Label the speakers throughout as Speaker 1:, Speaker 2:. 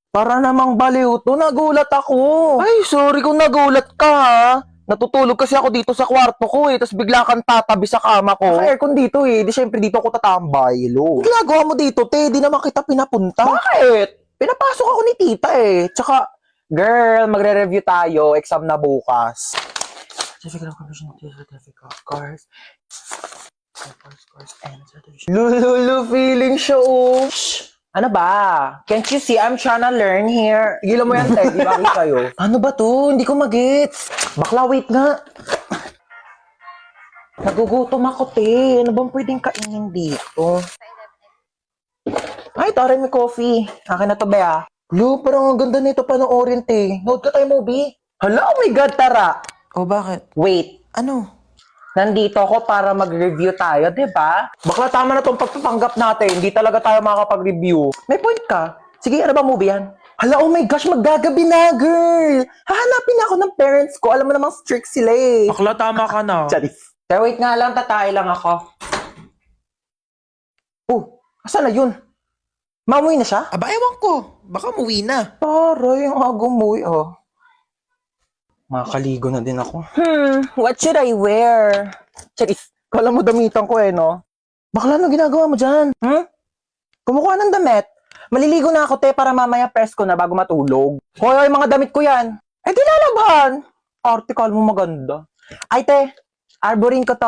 Speaker 1: Para namang baliw to, nagulat ako. Ay, sorry kung nagulat ka ha. Natutulog kasi ako dito sa kwarto ko tapos bigla kang tatabi sa kama ko. Naka-aircon dito di syempre dito ako tatambay, lo. Ginagawa mo dito, te, di naman kita pinapunta. Bakit? Pinapasok ako ni tita Tsaka, girl, magre-review tayo, exam na bukas. Certificate of completion, certificate of course. Lulu, feeling show. Shh! Ano ba? Can't you see I'm trying to learn here? Gilan mo yan, te. Di ba kayo? Ano ba to? Hindi ko magets. Bakla, wait nga. Nagugutom ako, te. Ano bang pwedeng kainin dito? Ay, tara, may coffee. Akin na to, Bea. Lo, parang ang ganda nito panoorin, te. Nood ka tayo, movie. Hala, oh my God, tara. Oh, bakit? Wait. Ano? Nandito ako para mag-review tayo, di ba? Bakla, tama na tong pagpapanggap natin. Hindi talaga tayo makakapag-review. May point ka. Sige, ano ba movie yan? Hala, oh my gosh, maggagabi na, girl! Hahanapin ako ng parents ko. Alam mo namang strict sila
Speaker 2: Bakla, tama ka na.
Speaker 1: Charis. Pero wait nga lang, tatay lang ako. Oh, asan na yun? Mamuwi na siya?
Speaker 2: Aba, ewan ko. Baka umuwi na.
Speaker 1: Taray, ang agumuwi, Makakaligo na din ako. What should I wear? Charis, kala mo damitan ko no? Bakla, ano ginagawa mo dyan? Kumukuha ng damit. Maliligo na ako, te, para mamaya press ko na bago matulog. Hoy, mga damit ko yan. Eh, di lalaban. Article mo maganda. Ay, te, arborin ko to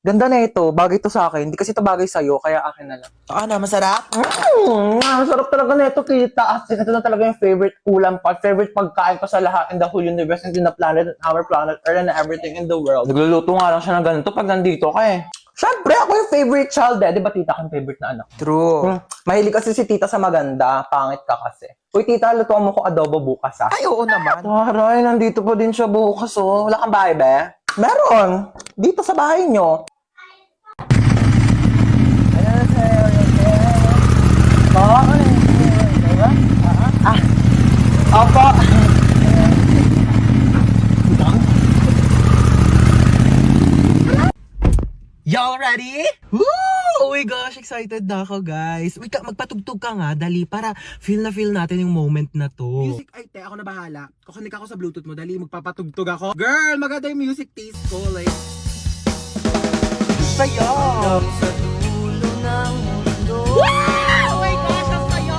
Speaker 1: Ganda na ito. Bagay to sa akin. Hindi kasi ito bagay sa'yo, kaya akin na lang.
Speaker 2: Na, masarap?
Speaker 1: Masarap talaga na ito, kita. As in, ito na talaga yung favorite ulam pa. Favorite pagkain ko sa lahat in the whole universe and in the planet, and our planet, Earth, and everything in the world. Nagluluto nga lang siya ng ganito pag nandito ka Siyempre, ako yung favorite child Di ba tita ko yung favorite na anak?
Speaker 2: True.
Speaker 1: Mahilig kasi si tita sa maganda. Pangit ka kasi. Uy, tita, lutuan mo ko adobo bukas
Speaker 2: Ay, oo naman.
Speaker 1: Taray, nandito pa din siya bukas Wala kang bahay, be? Meron. Dito sa bahay nyo. Opo.
Speaker 2: Y'all ready? Woo! Oh my gosh, excited na ako, guys. Wait, magpatugtog ka nga, dali, para feel natin yung moment na to. Music, ay, te, ako na bahala. Kukunik ako sa Bluetooth mo, dali, magpapatugtog ako. Girl, maganda yung music taste ko, like. Saya! Sa dulo ng mundo. Wow! Oh my gosh, ang saya!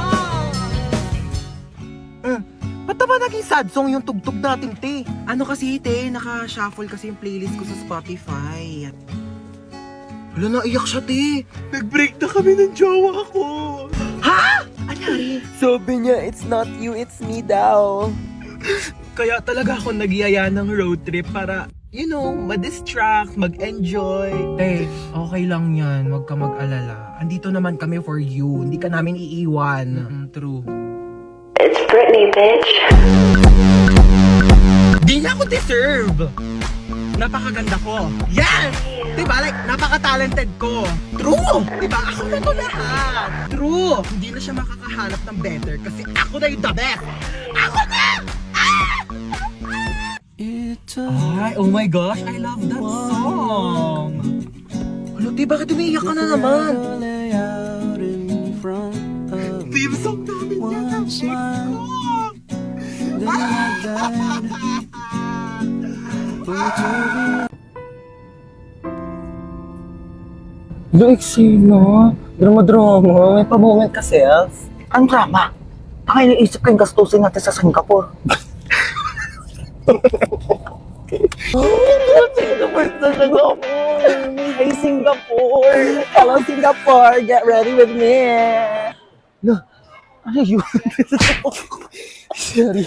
Speaker 2: Ba't ba naging sad song yung tugtog natin, te? Ano kasi, te, naka-shuffle kasi yung playlist ko sa Spotify. Wala, naiyak siya, te. Nag-break na kami ng jowa ko. Ha? Anyari?
Speaker 1: Sabi niya, it's not you, it's me daw.
Speaker 2: Kaya talaga ako nagyaya ng road trip para, you know, ma-distract, mag-enjoy. Te, okay lang yan. Huwag ka mag-alala. Andito naman kami for you. Hindi ka namin iiwan. True.
Speaker 3: It's Britney, bitch.
Speaker 2: Di na ako deserve. Napakaganda ko. Yes! Diba? Like, napaka-talented ko. True! Diba? Ako na to lahat. True! Hindi na siya makakahanap ng better kasi ako na yung the best. Ako na! Ay, oh my gosh, I love that song. Ano, di, bakit umiiyak ka na naman? Theme song namin yan ang ex ko.
Speaker 1: Sino? Drama. May pa-moment ka, self. Ang drama? Ang iniisip ko yung gastusin natin sa Singapore. Singapore sa Singapore! Ay, Singapore! Hello, Singapore! Get ready with me! No, ano yun? Sorry.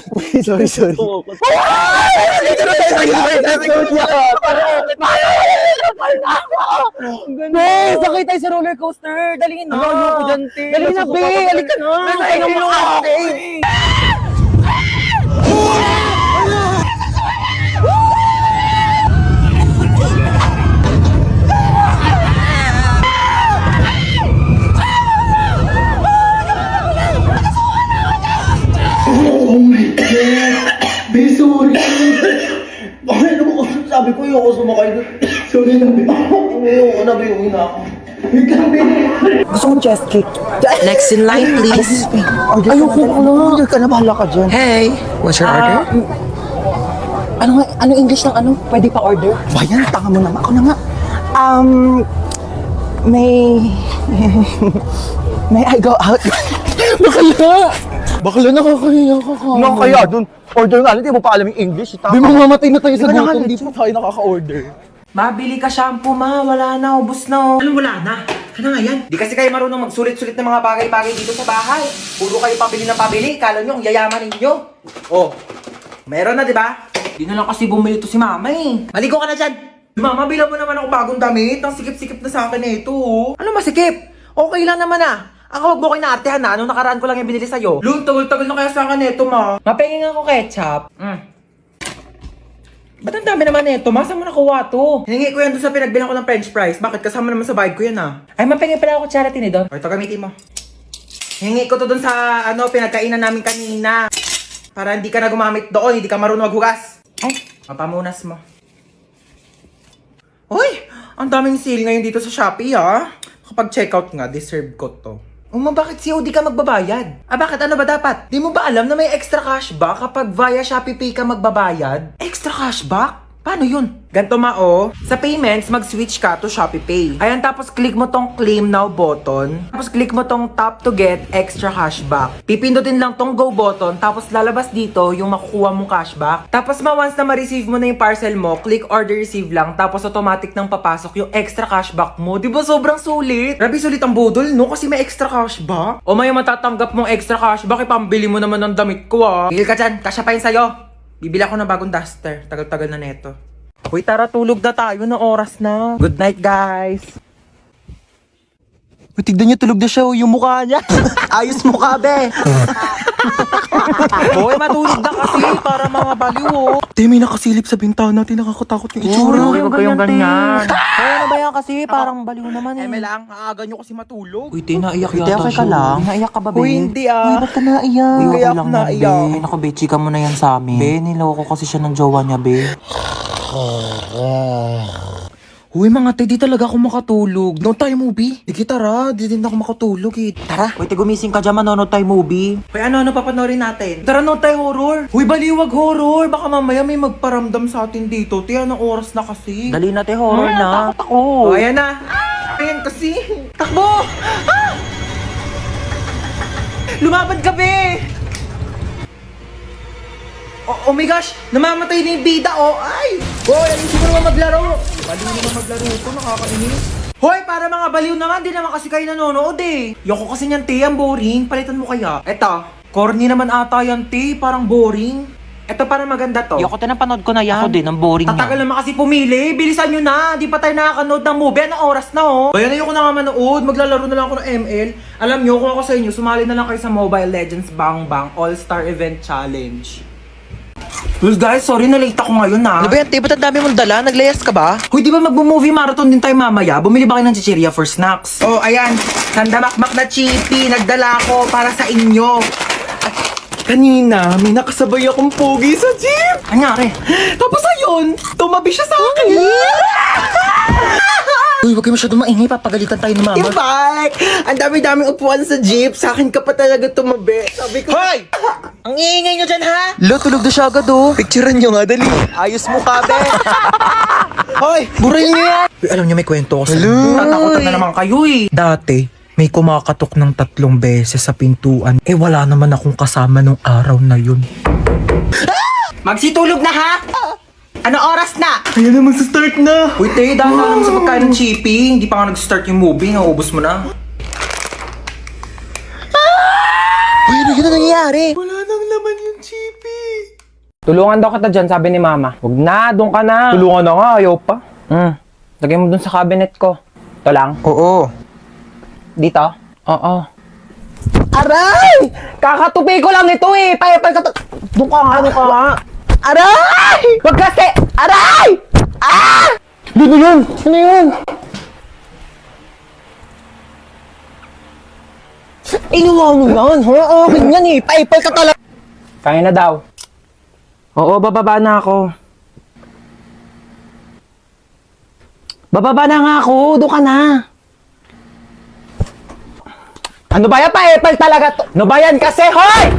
Speaker 1: Sakay tayo sa roller coaster. Dali na. Dali na, be. Halika na. Dali na mo ate.
Speaker 4: Oh my God! Beso
Speaker 1: sabi ko, ayoko sumakay doon. Sorry na, babe. Ayoko na, babe. Uwi na ako. Wait lang, babe.
Speaker 4: Gusto kong chest cake.
Speaker 2: Next in line, please.
Speaker 4: Ayoko na. Order ka na, bahala ka dyan.
Speaker 2: Hey, what's your order?
Speaker 4: Ano English ng ano? Pwede pa order? Bayan, tanga mo naman. Ako na nga. May I go out?
Speaker 1: Bakla nakakahiya ka ka.
Speaker 4: Nakakaya dun. Order nga, hindi mo pa alam yung English.
Speaker 1: Di mamamatay na tayo sa
Speaker 4: Di ba
Speaker 1: gutom.
Speaker 4: nga,
Speaker 1: Di pa tayo nakaka-order.
Speaker 2: Mabili ka shampoo, ma. Wala na, ubos na. Ano wala na? Ano nga yan? Di kasi kayo marunong magsulit-sulit ng mga bagay-bagay dito sa bahay. Puro kayo pabili ng pabili. Kala nyo, ang yayaman ninyo. Oh, meron na, di ba? Di na lang kasi bumili to si mama eh. Maligo ka na dyan. Mama, bilang mo naman ako bagong damit. Ang sikip-sikip na sa akin na ito. Ano masikip? Okay lang naman ah. Ako, wag mo kayo naartehan na. Nung nakaraan ko lang yung binili sa'yo. Lung, tagal-tagal na kaya sa akin ito, ma. Mapenging ako ketchup. Ba't ang dami naman nito? Masa mo nakuha to? Hiningi ko yan doon sa pinagbilang ko ng french fries. Bakit? Kasama naman sa bayad ko yan ah. Ay, mapenging pala ako charity ni Don. O, ito gamitin mo. Hiningi ko to doon sa, pinagkainan namin kanina. Para hindi ka na gumamit doon, hindi ka marunong maghugas. Ay, mapamunas mo. Uy, ang daming sale ngayon dito sa Shopee ha. Kapag checkout nga, deserve ko to. Bakit COD ka magbabayad? Bakit? Ano ba dapat? Di mo ba alam na may extra cashback kapag via Shopee Pay ka magbabayad? Extra cashback? Paano yun? Ganto sa payments, mag-switch ka to Shopee Pay. Ayan, tapos click mo tong claim now button. Tapos click mo tong tap to get extra cashback. Pipindutin lang tong go button, tapos lalabas dito yung makukuha mong cashback. Tapos once na ma-receive mo na yung parcel mo, click order receive lang, tapos automatic nang papasok yung extra cashback mo. Di ba sobrang sulit? Grabe sulit ang budol, no? Kasi may extra cashback. O may matatanggap mong extra cashback, ipambili mo naman ng damit ko ah. Tigil ka dyan, kasya pa yun sa'yo. Bibili ako ng bagong duster. Tagal-tagal na neto. Uy, tara, tulog na tayo na oras na. Good night, guys.
Speaker 1: Uy, tignan niyo, tulog na siya. Yung mukha niya. Ayos mukha, be.
Speaker 2: Hoy, matulog na kasi para mga baliw, oh.
Speaker 1: Te, may nakasilip sa bintana. Te, nakakatakot yung itsura.
Speaker 2: Huwag kayong ganyan.
Speaker 4: Kaya ano ba yan kasi? Parang baliw naman eh.
Speaker 2: Eme lang, aaga nyo kasi matulog.
Speaker 4: Uy, te, naiyak
Speaker 2: Uy, te,
Speaker 4: yata
Speaker 2: okay
Speaker 4: siya.
Speaker 2: ka lang?
Speaker 4: Naiyak ka ba, be?
Speaker 2: Uy, hindi ah.
Speaker 4: Uy, ba't ka naiyak?
Speaker 2: Uy, kaya
Speaker 4: okay
Speaker 2: ako
Speaker 4: lang yan,
Speaker 2: naiyak.
Speaker 4: be. Naku, be, chika mo na yan sa amin. Be, niloko kasi siya ng jowa niya, be.
Speaker 2: Uy, mga te, di talaga ako makatulog. Noon tayo movie. Sige, tara. Di din ako makatulog eh. Tara.
Speaker 4: Uy, te, gumising ka dyan, manonood tayo movie.
Speaker 2: Uy, ano papanoorin natin? Tara, noon tayo horror. Uy, baliwag horror. Baka mamaya may magparamdam sa atin dito. Te, anong oras na kasi?
Speaker 4: Dali na, te, horror na. Takot ako.
Speaker 2: Oh, ayan na. Ayan kasi. Takbo! Ah! Lumaban ka, be! Oh my gosh! Namamatay na yung bida, oh! Ay! Hoy, alisin mo naman maglaro! Baliw naman maglaro ito, nakakainis. Hoy, para mga baliw naman, di naman kasi kayo nanonood eh. Yoko kasi niyan, te, ang boring. Palitan mo kaya. Eto, corny naman ata yan, te. Parang boring. Eto, parang maganda to.
Speaker 4: Yoko, te, napanood ko na yan. Ako din, ang boring
Speaker 2: Tatagal
Speaker 4: niya.
Speaker 2: naman kasi pumili. Bilisan nyo na. Di pa tayo nakakanood ng movie. Anong oras na, oh? Bayan, ayoko na nga manood. Maglalaro na lang ako ng ML. Alam nyo, kung ako sa inyo, sumali na lang kayo sa Mobile Legends Bang Bang All-Star Event Challenge. Well guys, sorry na late ako ngayon na.
Speaker 4: Ano ba yan, te? Ba't ang dami mong dala? Naglayas ka ba?
Speaker 2: Huy, di ba magbo-movie marathon din tayo mamaya? Bumili ba kayo ng chichirya for snacks? Oh, ayan. Sandamakmak na chippy. Nagdala ko para sa inyo. At kanina, may nakasabay akong pogi sa jeep. Anyari? Tapos ayun, tumabi siya sa akin. Uy, huwag kayo masyadong maingay. Papagalitan tayo ni mama.
Speaker 5: Yung bike! Ang dami-daming upuan sa jeep. Sa akin ka pa talaga tumabi. Sabi ko,
Speaker 2: Hoy! Ang iingay nyo dyan, ha?
Speaker 1: Lo, tulog na siya agad, oh. Picturean nyo nga, dali. Ayos mo ka, be.
Speaker 2: Hoy! Burayin nyo yan! Uy, alam nyo, may kwento ko sa inyo. Tatakotan na naman kayo, eh. Dati, may kumakatok ng 3 beses sa pintuan. Eh, wala naman akong kasama nung araw na yun.
Speaker 5: magsitulog na ha? Ano oras na?
Speaker 2: Ayan naman sa start na! Uy, te, dahil naman sa pagkain ng chippy. Hindi pa nga nag-start yung movie. Naubos mo na.
Speaker 1: Uy, ano yun ang nangyayari?
Speaker 2: Wala nang laman yung chippy.
Speaker 6: Tulungan daw kita dyan, sabi ni mama. Huwag na, doon ka na.
Speaker 1: Tulungan na nga, ayaw pa.
Speaker 6: Lagay mo doon sa cabinet ko. Ito lang.
Speaker 1: Oo.
Speaker 6: Dito? Oo.
Speaker 1: Aray! Kakatupi ko lang ito eh. Payapay ka. Doon ka nga. Aray! Wag kasi! Aray! Ah! Ano yun? Ano yun? Inuwa mo yan, ha? Akin yan eh. Payapay ka talaga.
Speaker 6: Kaya na daw. Oo, bababa na ako. Bababa na nga ako. Doon ka na. Ano ba yan pa? Epal talaga to. Ano ba yan kasi, hoy?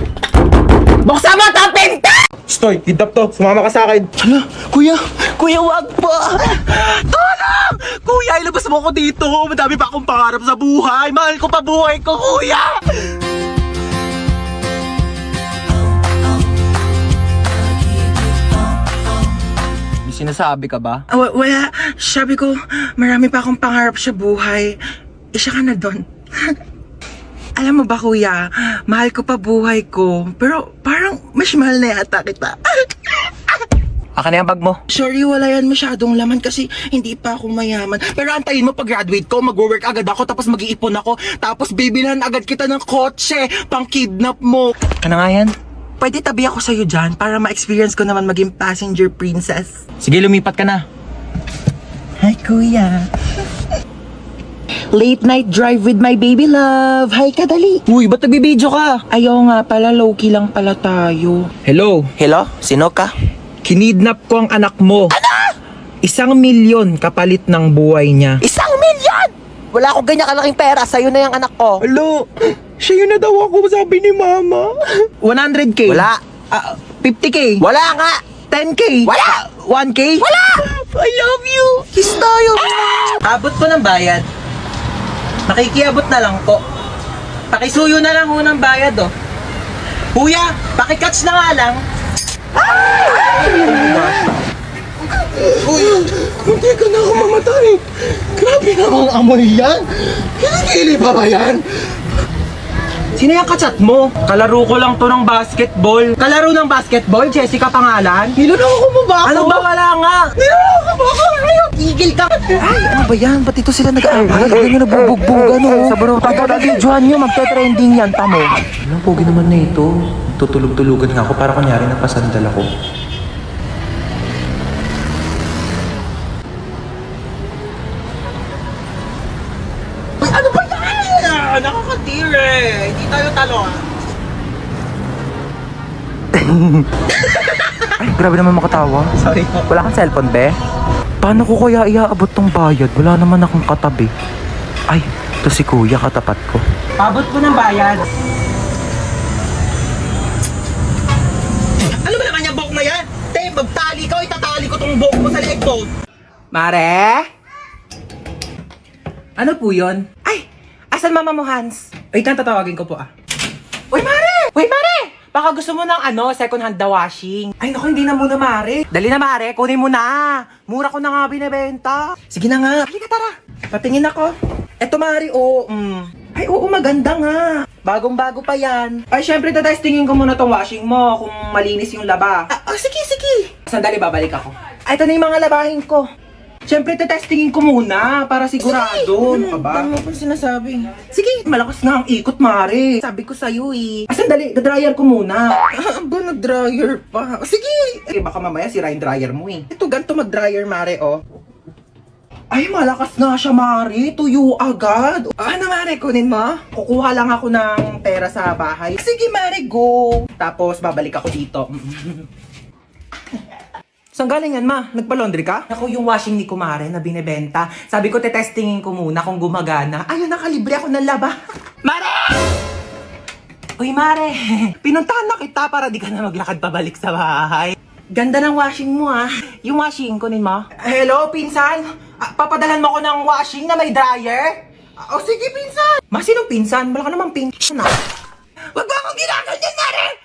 Speaker 6: Buksan mo ang pinto!
Speaker 2: Stoy, hidap to. Sumama ka sa akin.
Speaker 5: Hala, kuya, wag pa.
Speaker 2: Tulong! Kuya, ilabas mo ako dito. Madami pa akong pangarap sa buhay. Mahal ko pa buhay ko, kuya!
Speaker 1: May sinasabi ka ba?
Speaker 5: Wala. Sabi ko, marami pa akong pangarap sa buhay. Isa ka na doon. Alam mo ba, kuya, mahal ko pa buhay ko. Pero parang mas mahal na yata kita.
Speaker 1: Akin na yung bag mo.
Speaker 5: Sorry, wala yan masyadong laman kasi hindi pa ako mayaman. Pero antayin mo, pag-graduate ko, mag-work agad ako, tapos mag-iipon ako, tapos bibilhan agad kita ng kotse, pang-kidnap mo.
Speaker 1: Ano nga yan?
Speaker 5: Pwede tabi ako sa'yo dyan para ma-experience ko naman maging passenger princess.
Speaker 1: Sige, lumipat ka na.
Speaker 5: Hi, kuya. Late night drive with my baby love. Hi, kadali.
Speaker 1: Uy, ba't nagbibideo ka?
Speaker 5: Ayaw nga pala, low-key lang pala tayo.
Speaker 2: Hello,
Speaker 1: Hello? Sino ka?
Speaker 2: kinidnap ko ang anak mo. Ano? 1,000,000 kapalit ng buhay niya.
Speaker 5: 1,000,000! Wala akong ganyan kalaking pera. Sa'yo na yung anak ko.
Speaker 2: Hello, siya yun na daw ako, sabi ni mama. 100K?
Speaker 5: Wala.
Speaker 2: 50K?
Speaker 5: Wala nga.
Speaker 2: 10K?
Speaker 5: Wala.
Speaker 2: 1K?
Speaker 5: Wala!
Speaker 2: I love you!
Speaker 5: Kiss tayo.
Speaker 2: Abot ko ng bayad. Nakikiabot na lang po. Pakisuyo na lang ho ng bayad, oh. Kuya, pakikatch na nga lang.
Speaker 5: Uy, munti ka na ako mamatay. Grabe namang amoy yan. Kilikili pa ba yan?
Speaker 2: Sino yung kachat mo? Kalaro ko lang to ng basketball. Kalaro ng basketball? Jessica pangalan?
Speaker 5: Niloloko mo ba ako?
Speaker 2: Ano ba, wala nga?
Speaker 5: Niloloko mo ako? Ayaw, tigil ka. Ay, ano ba yan? Ba't ito sila nag-aaway? Ano na nabubugbugan, no?
Speaker 1: Sa bro, pagka-videohan nyo, magte-trending yan, tamo. Anong pogi naman na ito? Tutulog-tulugan nga ako para kunyari nagpasandal ako.
Speaker 5: Uy, ano ba yan?
Speaker 2: Nakakatire. Hindi tayo talo, ah.
Speaker 1: Ay, grabe naman makatawa.
Speaker 2: Sorry po.
Speaker 1: Wala kang cellphone, be? Paano ko kaya iaabot tong bayad? Wala naman akong katabi. Ay, ito si kuya, katapat ko.
Speaker 2: Abot ko ng bayad.
Speaker 5: Ano ba naman yung buhok na yan? Te, magtali ka o itatali ko tong buhok mo sa leeg mo.
Speaker 2: Mare? Ano po yun?
Speaker 5: Ay, asan mama mo, Hans?
Speaker 2: Wait lang, tatawagin ko po, ah.
Speaker 5: Uy, Mare! Uy, Mare! Baka gusto mo ng second hand na washing.
Speaker 2: Ay, naku, hindi na muna, Mare.
Speaker 5: Dali na, Mare. Kunin mo na. Mura ko na nga binibenta.
Speaker 2: Sige na nga.
Speaker 5: Halika, tara.
Speaker 2: Patingin ako. Eto, Mare, oo. Ay, oo, maganda nga.
Speaker 5: Bagong-bago pa yan.
Speaker 2: Ay, syempre, tatestingin ko muna tong washing mo kung malinis yung laba.
Speaker 5: Sige, sige.
Speaker 2: Sandali, babalik ako.
Speaker 5: Ay, ito na yung mga labahin ko.
Speaker 2: Syempre, tatestingin ko muna para sigurado. Ano ka ba?
Speaker 5: Dami mo pa sinasabi.
Speaker 2: Sige, malakas nga ang ikot, Mare.
Speaker 5: Sabi ko sa'yo eh.
Speaker 2: Ah, sandali, dryer ko muna.
Speaker 5: Ba, nag-dryer pa? Sige.
Speaker 2: Eh, baka mamaya sira yung dryer mo eh.
Speaker 5: Ito, ganito mag-dryer, Mare, oh.
Speaker 2: Ay, malakas nga siya, Mare. Tuyo agad.
Speaker 5: Ano, Mare? Kunin mo?
Speaker 2: Kukuha lang ako ng pera sa bahay.
Speaker 5: Sige, Mare, go.
Speaker 2: Tapos, babalik ako dito. Saan galing yan, ma? Nagpa-laundry ka?
Speaker 5: Ako yung washing ni Kumare na binibenta. Sabi ko, tetestingin ko muna kung gumagana. Ayun, nakalibre ako ng laba. Mare! Uy, Mare! Pinuntahan na kita para di ka na maglakad pabalik sa bahay. Ganda ng washing mo, ah. Yung washing, kunin mo. Hello, pinsan? Papadalan mo ko ng washing na may dryer? O sige, pinsan! Ma, sinong pinsan? Wala ka namang pinsan, ah. Wag ba akong ginaganyan, Mare!